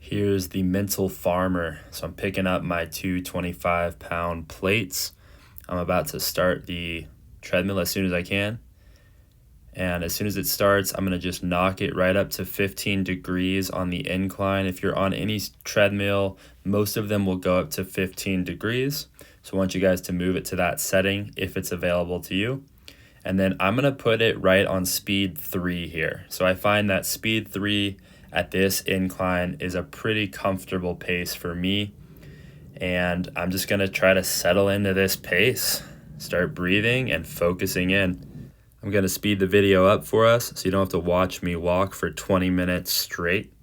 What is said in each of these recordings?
Here's the mental farmer. So I'm picking up my two 25-pound plates. I'm about to start the treadmill as soon as I can. And as soon as it starts, I'm going to just knock it right up to 15 degrees on the incline. If you're on any treadmill, most of them will go up to 15 degrees. So I want you guys to move it to that setting if it's available to you. And then I'm going to put it right on speed 3 here. So I find that speed 3 at this incline is a pretty comfortable pace for me. And I'm just going to try to settle into this pace, start breathing and focusing in. I'm going to speed the video up for us so you don't have to watch me walk for 20 minutes straight.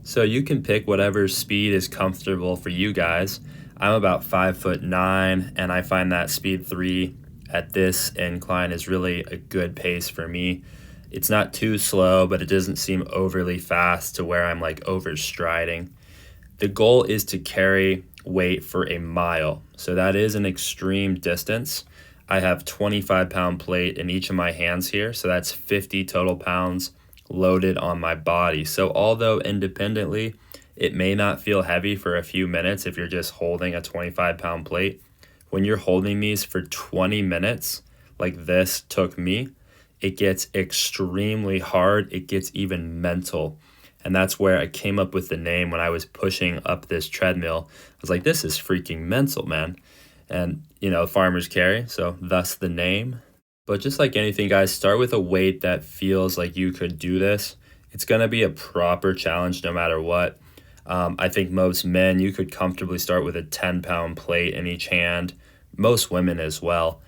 So you can pick whatever speed is comfortable for you guys. I'm about 5'9", and I find that speed 3 at this incline is really a good pace for me. It's not too slow, but it doesn't seem overly fast to where I'm like overstriding. The goal is to carry weight for a mile. So that is an extreme distance. I have 25-pound plate in each of my hands here. So that's 50 total pounds loaded on my body. So although independently, it may not feel heavy for a few minutes if you're just holding a 25-pound plate. When you're holding these for 20 minutes, like this took me, it gets extremely hard. It gets even mental. And that's where I came up with the name when I was pushing up this treadmill. I was like, this is freaking mental, man. And, farmers carry, so thus the name. But just like anything, guys, start with a weight that feels like you could do this. It's going to be a proper challenge no matter what. I think most men, you could comfortably start with a 10-pound plate in each hand. Most women as well.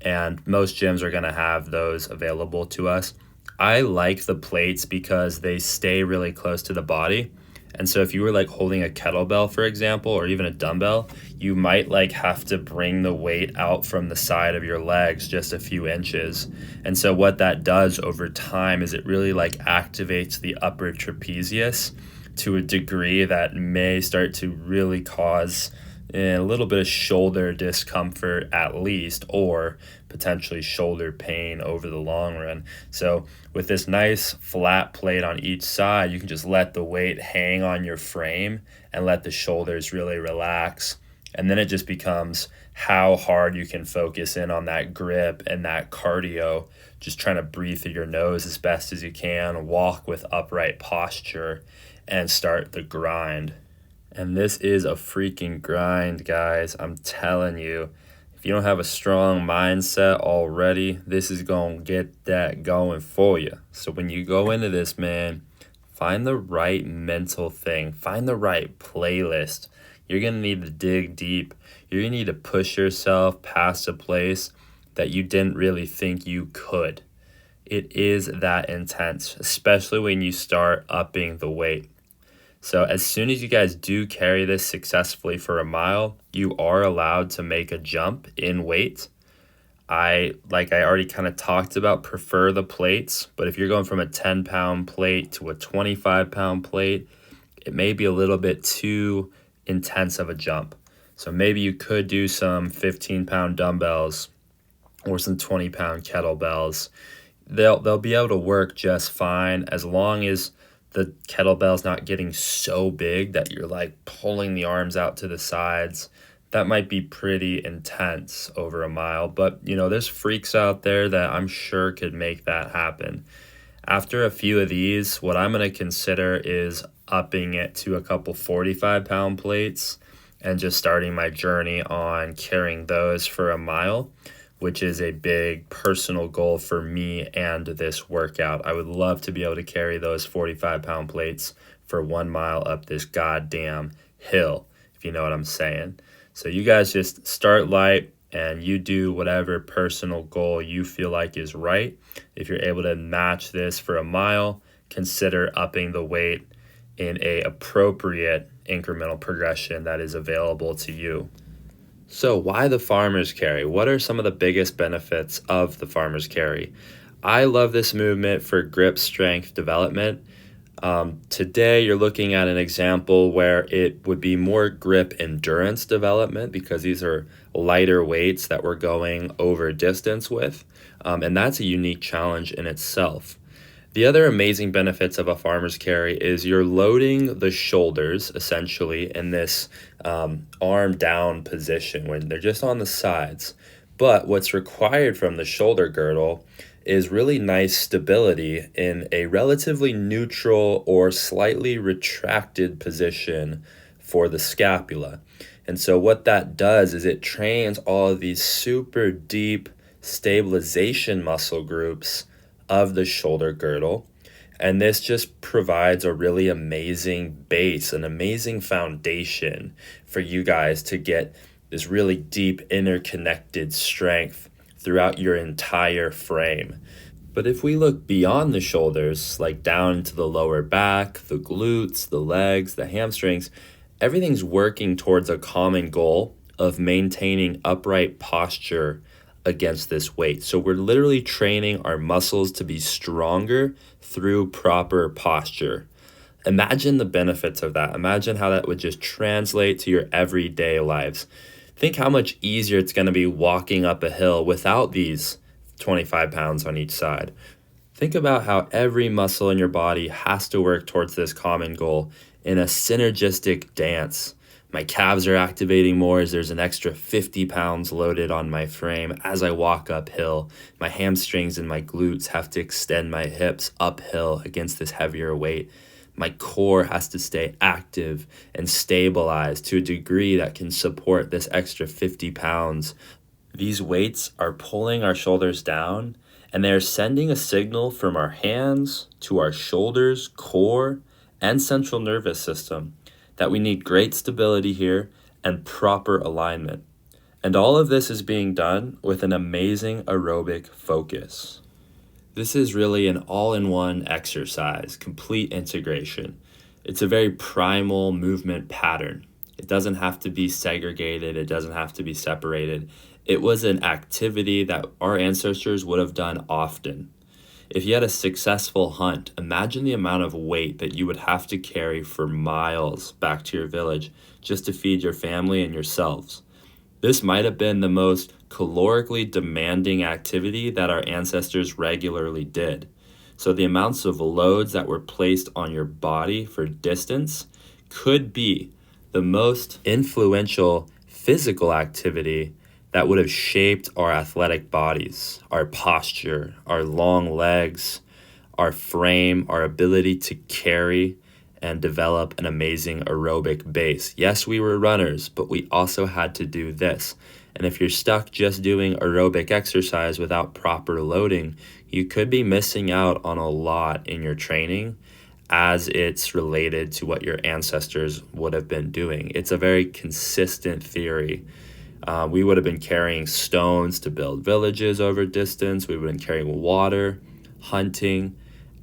And most gyms are going to have those available to us. I like the plates because they stay really close to the body. And so if you were like holding a kettlebell, for example, or even a dumbbell, you might like have to bring the weight out from the side of your legs just a few inches. And so what that does over time is it really like activates the upper trapezius to a degree that may start to really cause a little bit of shoulder discomfort at least, or potentially shoulder pain over the long run. So with this nice flat plate on each side, you can just let the weight hang on your frame and let the shoulders really relax. And then it just becomes how hard you can focus in on that grip and that cardio, just trying to breathe through your nose as best as you can, walk with upright posture, and start the grind. And this is a freaking grind, guys. I'm telling you, if you don't have a strong mindset already, this is going to get that going for you. So when you go into this, man, find the right mental thing. Find the right playlist. You're going to need to dig deep. You're going to need to push yourself past a place that you didn't really think you could. It is that intense, especially when you start upping the weight. So as soon as you guys do carry this successfully for a mile, you are allowed to make a jump in weight. I already kind of talked about, prefer the plates, but if you're going from a 10-pound plate to a 25-pound plate, it may be a little bit too intense of a jump. So maybe you could do some 15-pound dumbbells or some 20-pound kettlebells. They'll be able to work just fine as long as the kettlebell's not getting so big that you're like pulling the arms out to the sides. That might be pretty intense over a mile, but there's freaks out there that I'm sure could make that happen. After a few of these, what I'm going to consider is upping it to a couple 45-pound plates and just starting my journey on carrying those for a mile, which is a big personal goal for me and this workout. I would love to be able to carry those 45-pound plates for 1 mile up this goddamn hill, if you know what I'm saying. So you guys just start light and you do whatever personal goal you feel like is right. If you're able to match this for a mile, consider upping the weight in a appropriate incremental progression that is available to you. So why the farmer's carry? What are some of the biggest benefits of the farmer's carry? I love this movement for grip strength development. Today you're looking at an example where it would be more grip endurance development because these are lighter weights that we're going over distance with. And that's a unique challenge in itself. The other amazing benefits of a farmer's carry is you're loading the shoulders essentially in this arm down position when they're just on the sides. But what's required from the shoulder girdle is really nice stability in a relatively neutral or slightly retracted position for the scapula. And so what that does is it trains all of these super deep stabilization muscle groups of the shoulder girdle. And this just provides a really amazing base, an amazing foundation for you guys to get this really deep interconnected strength throughout your entire frame. But if we look beyond the shoulders, like down into the lower back, the glutes, the legs, the hamstrings, everything's working towards a common goal of maintaining upright posture against this weight. So we're literally training our muscles to be stronger through proper posture. Imagine the benefits of that. Imagine how that would just translate to your everyday lives. Think how much easier it's going to be walking up a hill without these 25 pounds on each side. Think about how every muscle in your body has to work towards this common goal in a synergistic dance. My calves are activating more as there's an extra 50 pounds loaded on my frame as I walk uphill. My hamstrings and my glutes have to extend my hips uphill against this heavier weight. My core has to stay active and stabilized to a degree that can support this extra 50 pounds. These weights are pulling our shoulders down, and they're sending a signal from our hands to our shoulders, core, and central nervous system that we need great stability here and proper alignment. And all of this is being done with an amazing aerobic focus. This is really an all-in-one exercise, complete integration. It's a very primal movement pattern. It doesn't have to be segregated. It doesn't have to be separated. It was an activity that our ancestors would have done often. If you had a successful hunt, imagine the amount of weight that you would have to carry for miles back to your village just to feed your family and yourselves. This might have been the most calorically demanding activity that our ancestors regularly did. So the amounts of loads that were placed on your body for distance could be the most influential physical activity that would have shaped our athletic bodies, our posture, our long legs, our frame, our ability to carry and develop an amazing aerobic base. Yes, we were runners, but we also had to do this. And if you're stuck just doing aerobic exercise without proper loading, you could be missing out on a lot in your training as it's related to what your ancestors would have been doing. It's a very consistent theory. We would have been carrying stones to build villages over distance. We would have been carrying water, hunting,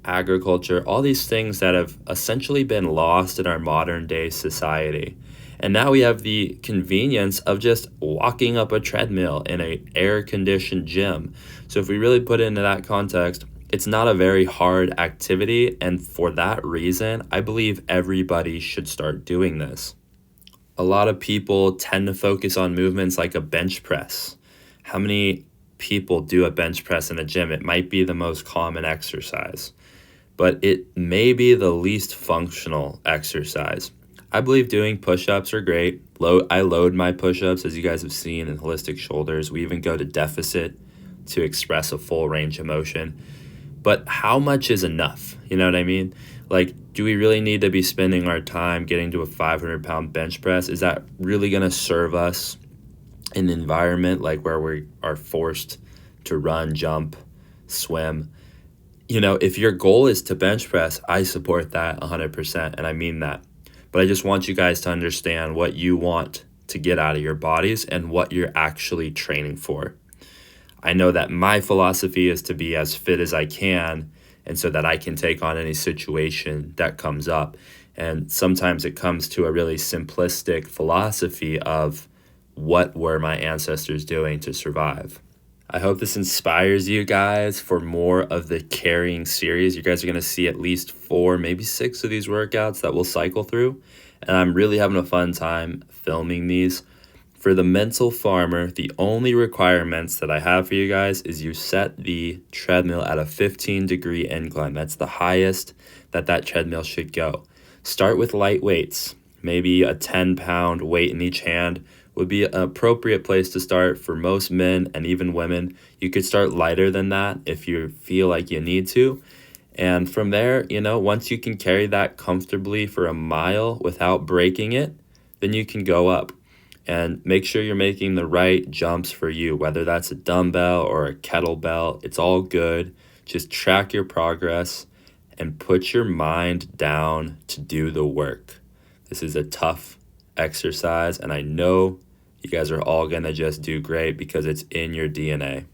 agriculture, all these things that have essentially been lost in our modern day society. And now we have the convenience of just walking up a treadmill in an air-conditioned gym. So if we really put it into that context, it's not a very hard activity. And for that reason, I believe everybody should start doing this. A lot of people tend to focus on movements like a bench press. How many people do a bench press in a gym? It might be the most common exercise, but it may be the least functional exercise. I believe doing push-ups are great. I load my push-ups, as you guys have seen in Holistic Shoulders. We even go to deficit to express a full range of motion. But how much is enough? You know what I mean? Like, do we really need to be spending our time getting to a 500-pound bench press? Is that really going to serve us in an environment like where we are forced to run, jump, swim? You know, if your goal is to bench press, I support that 100%, and I mean that. But I just want you guys to understand what you want to get out of your bodies and what you're actually training for. I know that my philosophy is to be as fit as I can, and so that I can take on any situation that comes up. And sometimes it comes to a really simplistic philosophy of what were my ancestors doing to survive. I hope this inspires you guys for more of the carrying series. You guys are going to see at least 4, maybe 6 of these workouts that we'll cycle through. And I'm really having a fun time filming these For the mental farmer, the only requirements that I have for you guys is you set the treadmill at a 15-degree incline. That's the highest that treadmill should go. Start with light weights. Maybe a 10-pound weight in each hand would be an appropriate place to start for most men and even women. You could start lighter than that if you feel like you need to. And from there, once you can carry that comfortably for a mile without breaking it, then you can go up. And make sure you're making the right jumps for you, whether that's a dumbbell or a kettlebell. It's all good. Just track your progress and put your mind down to do the work. This is a tough exercise, and I know you guys are all going to just do great because it's in your DNA.